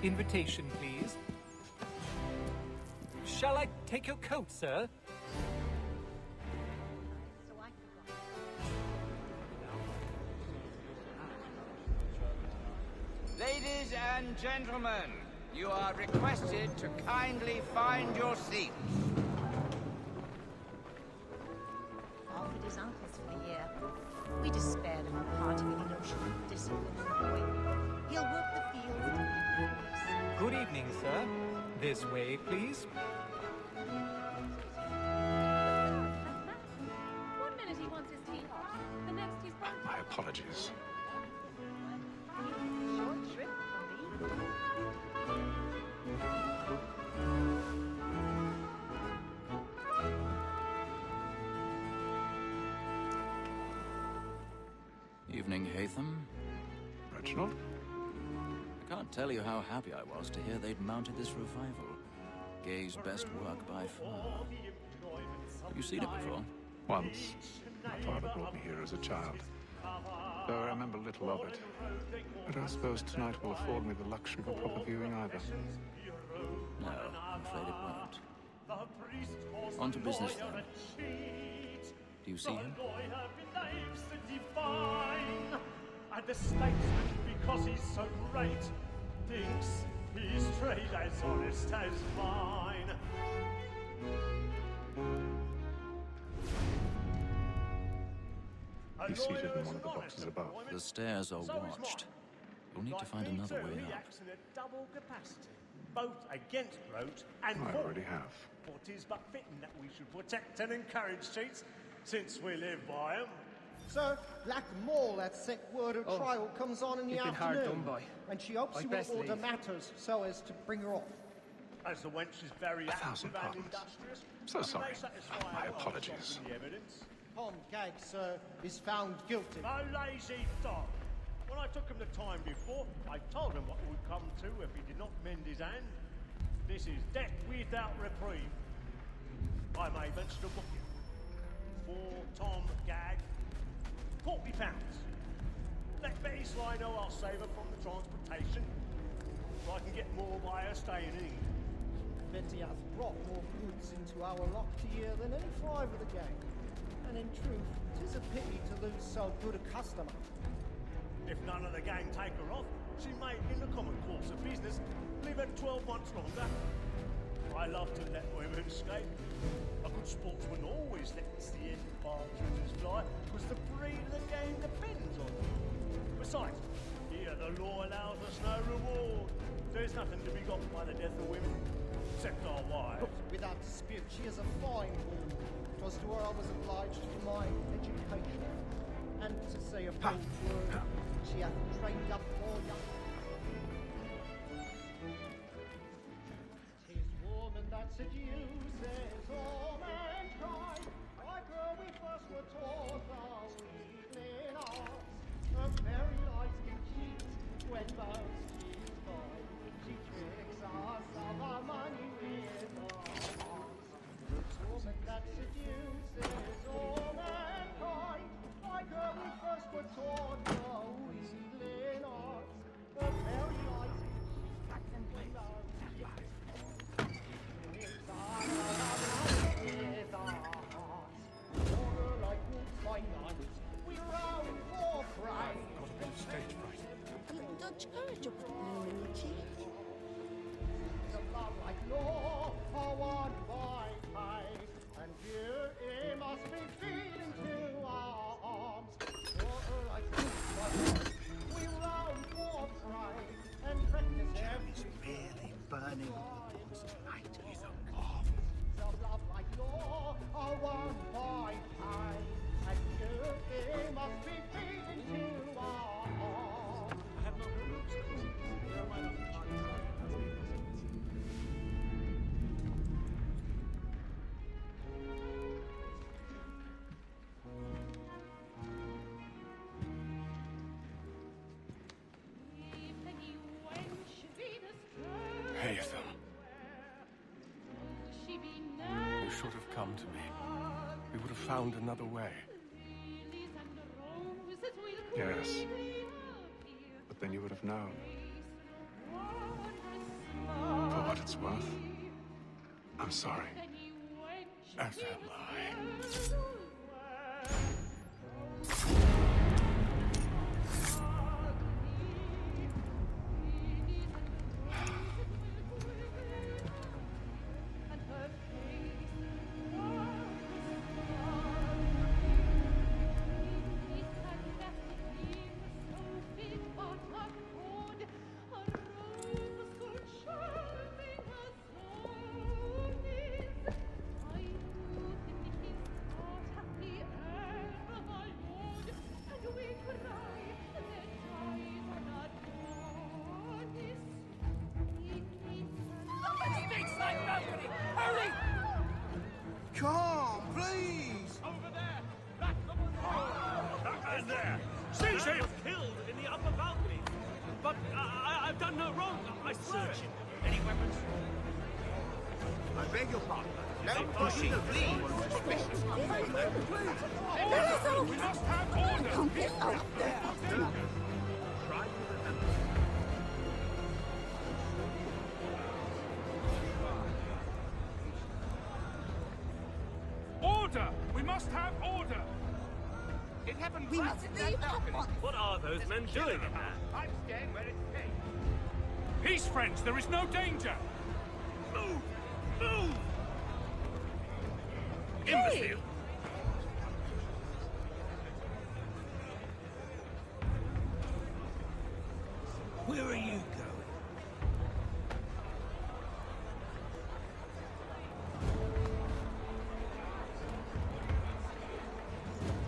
Invitation, please. Shall I take your coat, sir? So I forgot. Ladies and gentlemen, you are requested to kindly find your seats. Alfred is uncles for the year. We despaired of parting with the notion of discipline in the boy. He'll work the fields till he leaves. Good evening, sir. This way, please. 1 minute he wants his tea hot, the next he's burnt. My apologies. Short trip from me. Evening, Haytham. Reginald? I can't tell you how happy I was to hear they'd mounted this revival. Gay's best work by far. Have you seen it before? Once. My father brought me here as a child. Though I remember little of it. I don't suppose tonight will afford me the luxury of a proper viewing either. No, I'm afraid it won't. On to business, then. Do you see him? And the statesman, because he's so great, thinks his trade as honest as mine. He's seated in one of the boxes above. The stairs are watched. You'll need to find another way up. Reacts in a double capacity, both against roads and I for. already have. For 'tis but fitting that we should protect and encourage cheats, since we live by 'em. Sir, Black Mole, that sick word of trial comes on in the you've been hard afternoon. done by. And she hopes I'd you will best order leave. matters so as to bring her off. As the wench is very thousand active and pardons. industrious, So and sorry. may satisfy My our apologies. trust in the evidence. Tom Gag, sir, is found guilty. No lazy dog. When I took him the time before, I told him what it would come to if he did not mend his hand. This is death without reprieve. I may venture to book him. For Tom Gag, £40. Let Betty Sly know I'll save her from the transportation, so I can get more by her staying in. Betty hath brought more goods into our locked year than any five of the gang. And in truth, 'tis a pity to lose so good a customer. If none of the gang take her off, she may, in the common course of business, live her 12 months longer. I love to let women escape. A good sportsman always lets the end partridges fly, because the breed of the game depends on them. Besides, here the law allows us no reward. There's nothing to be got by the death of women, except our wives. Without dispute, she is a fine woman. 'Twas to her I was obliged for my education. And to say a bold word, she hath trained up more young. 'Tis woman that seduces all mankind. Like her we first were taught the weakling arts. Her very eyes can cheat when most she's fine. She tricks us of our money with her arms. Woman that seduces all mankind. Like her we first were taught the weakling arts. Her very eyes can cheat when most tricks us of our money with our hearts. Water like wolves by night, we round for prey. Got a bit of stage fright. A little Dutch courage up the bloom in your cheek. The love like law are one by pay, and here it must be feeding to our arms. Water like wolves by night, we round for prey, and practice every Really burning tonight is a the love like law are one by pay, and here it must be feeding to our arms. I have no roots. Where am I not Haytham, you should have come to me. We would have found another way. Yes. But then you would have known. For what it's worth, I'm sorry. As am I. Come, please! Over there! Back in there! Seize him! Killed in the upper balcony! But I've done no wrong, I swear it. Any weapons? I beg your pardon. No pushing, please. Suspicious. We must have order! Order! We must have order! It happened We right must in that leave at balcony. once. What are those men doing in there? I'm staying where it's safe. Peace, friends! There is no danger! Move! Move! Imbecile! Where are you going?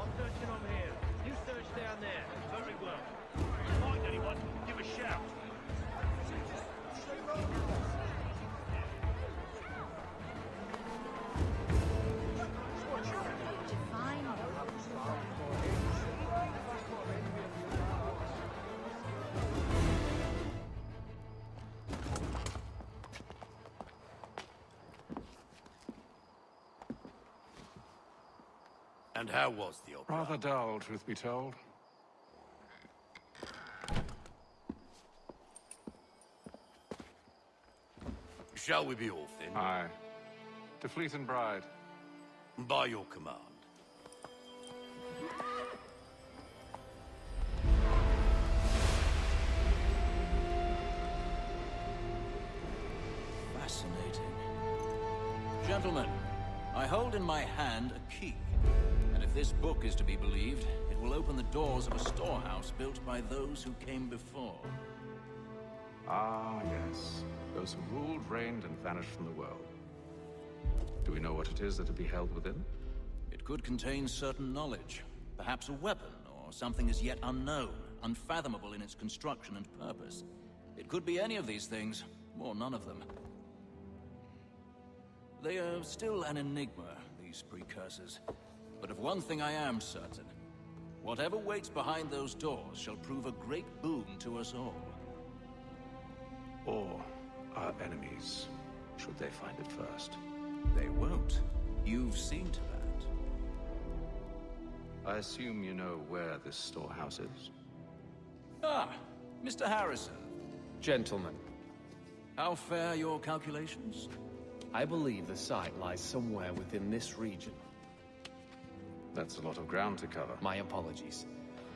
I'm searching on here. You search down there. Very well. Find anyone, give a shout. To find And how was the opera? Rather dull, truth be told. Shall we be off then? Aye. To Fleet and Bride. By your command. Fascinating. Gentlemen, I hold in my hand a key. And if this book is to be believed, it will open the doors of a storehouse built by those who came before. Ah, yes. Those who ruled, reigned, and vanished from the world. Do we know what it is that to be held within? It could contain certain knowledge. Perhaps a weapon, or something as yet unknown, unfathomable in its construction and purpose. It could be any of these things, or none of them. They are still an enigma, these precursors. But of one thing I am certain. Whatever waits behind those doors shall prove a great boon to us all. Or our enemies, should they find it first? They won't. You've seen to that. I assume you know where this storehouse is? Ah, Mr. Harrison. Gentlemen, How fare your calculations? I believe the site lies somewhere within this region. That's a lot of ground to cover. My apologies.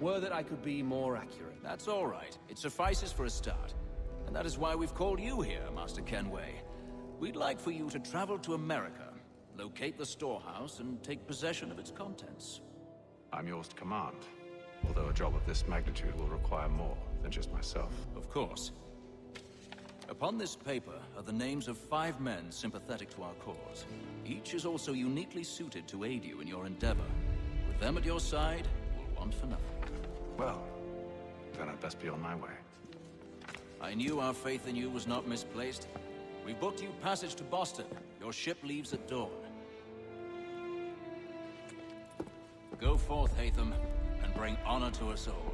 Were that I could be more accurate. That's all right. It suffices for a start. And that is why we've called you here, Master Kenway. We'd like for you to travel to America, locate the storehouse, and take possession of its contents. I'm yours to command, although a job of this magnitude will require more than just myself. Of course. Upon this paper are the names of 5 men sympathetic to our cause. Each is also uniquely suited to aid you in your endeavor. With them at your side, you'll want for nothing. Well, then I'd best be on my way. I knew our faith in you was not misplaced. We've booked you passage to Boston. Your ship leaves at dawn. Go forth, Hatham, and bring honor to us all.